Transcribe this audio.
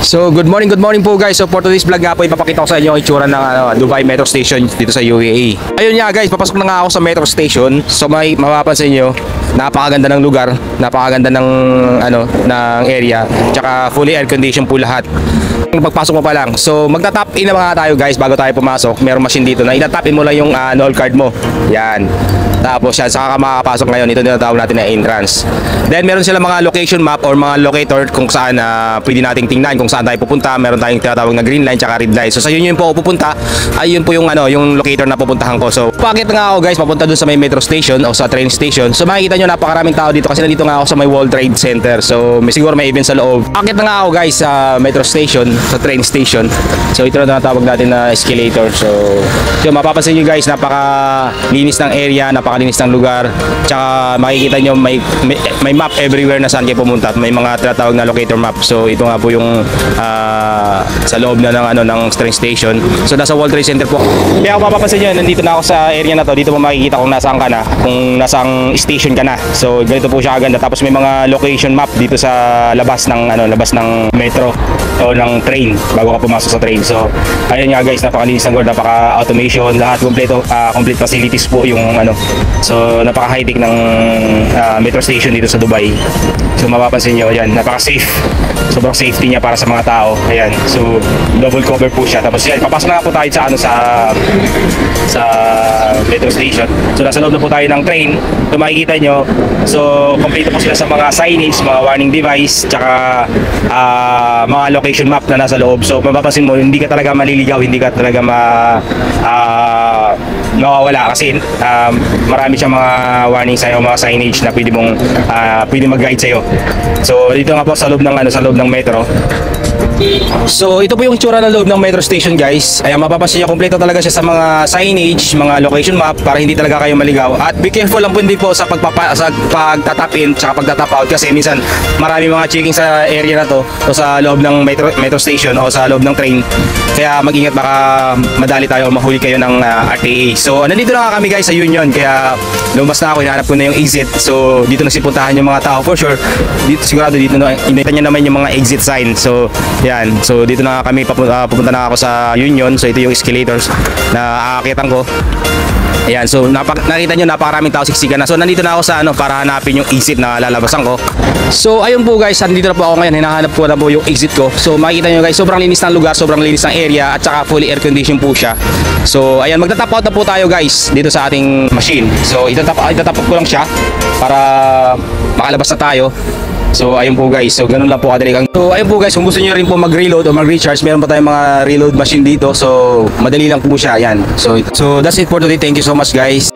So good morning po guys. So for today's vlog nga po, ipapakita ko sa inyo ang itsura ng Dubai Metro Station dito sa UAE. Ayun nga guys, papasok na nga ako sa Metro Station. So may mapapansin nyo, napakaganda ng lugar, napakaganda ng ng area, tsaka fully air conditioned po lahat. Pagpasok mo pa lang, so magta-tap in na mga tayo guys bago tayo pumasok. Merong machine dito na itatap in mo lang yung NOL card mo. Yan. Tapos yan, saka ka makakapasok ngayon. Ito tinatawag natin na entrance. Then meron sila mga location map or mga locator kung saan pwede nating tingnan kung saan tayo pupunta. Meron tayong tinatawag na green line tsaka red line. So sa yun po ako pupunta, ay yun po yung yung locator na pupuntahan ko. So pakit nga ako guys, papunta dun sa may metro station o sa train station. So makikita nyo napakaraming tao dito kasi nandito nga ako sa may World Trade Center. So siguro may event sa loob. Pakit na nga ako guys sa metro station, sa train station. So ito na tinatawag natin na escalator. So mapapansin nyo guys, napakalinis ng area, napakalinis ng lugar. Tsaka makikita nyo may map everywhere na saan kayo pumunta. May mga tinatawag na locator map. So ito nga po yung sa loob na ng train station. So nasa World Trade Center po. Kaya kung mapapansin nyo, nandito na ako sa area na to. Dito mo makikita kung nasaan ka na, kung nasang station ka na. So ganito po siya kaganda. Tapos may mga location map dito sa labas ng metro o ng train bago ka pumasok sa train. So ayun nga guys, napakalinis ng lugar, napaka-automation, lahat complete facilities po yung So napaka high-tech ng metro station dito sa Dubai. So mapapansin nyo, yan, napaka-safe. Sobrang safety niya para sa mga tao. Ayan. So double cover po siya. Tapos yan, papasok na po tayo sa metro station. So nasa loob na po tayo ng train. So makikita nyo, so complete po sila sa mga signage, mga warning device, tsaka mga location map na nasa loob. So mapapansin mo, hindi ka talaga maliligaw, hindi ka talaga mawawala kasi marami siyang mga warning sa'yo, mga signage na pwede mag-guide sa'yo. So dito nga po sa loob ng metro. So ito po yung itsura ng loob ng metro station guys. Ayan, mapapansin nyo, kompleto talaga siya sa mga signage, mga location map para hindi talaga kayo maligaw. At be careful lang po din po sa pagtatap in tsaka pagtatap out kasi minsan marami mga checking sa area na to o sa loob ng metro station o sa loob ng train. Kaya mag-ingat, baka madali tayo o mahuli kayo ng RTA. So nandito na kami guys sa Union, kaya lumabas na ako, hinahanap ko na yung exit. So dito na sipuntahan yung mga tao for sure. Dito sigurado dito na inita niya naman yung mga exit sign. So yan, so dito na kami pupunta na ako sa Union. So ito yung escalators na aakitan ko. Ayan, so nakita nyo napakaraming tao, siksikan na. So nandito na ako sa para hanapin yung exit na lalabasan ko. So ayun po guys, nandito na po ako ngayon, hinahanap ko na po yung exit ko. So makikita nyo guys, sobrang linis ng lugar, sobrang linis ng area, at saka fully air conditioned po siya. So ayan, magta-tap out na po tayo guys dito sa ating machine. So itatap out ko lang siya para makalabas na tayo. So ayun po guys, so ganun lang po kadali. So ayun po guys, kung gusto niyo rin po mag-reload o mag-recharge, meron pa tayong mga reload machine dito. So madali lang po siya, yan. So that's it for today. Thank you so much guys.